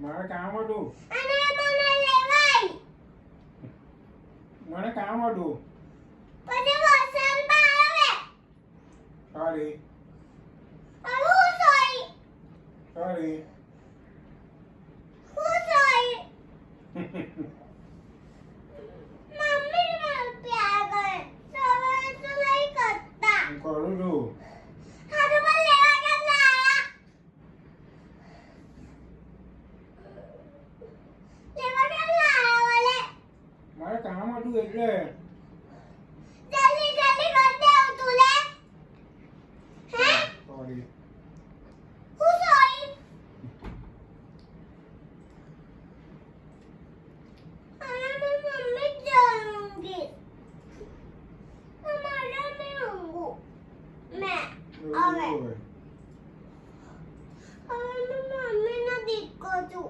મારે કામ હતું. અને મને લેવાય. મને કામ હતું. પછી વરસાદમાં આવે. સોરી. હું સોરી. સોરી. હું સોરી. મમ્મી મને પ્યાર કરે. સવારે તો નહીં કરતા. હું કરું છું. હા તો મને લેવા કેમ ના આવ્યા? લેવા કેમ ના આવ્યા વલે? મારે કામ હતું એટલે. જલ્દી જલ્દી કર દે હું તું લે. હે? સોરી. હું સોરી. અને मैं मम्मी जाऊंगी. हमारा मैं होऊंगी. मैं એવું હવે હોય. હવે मैं मम्मी ना देखो तू.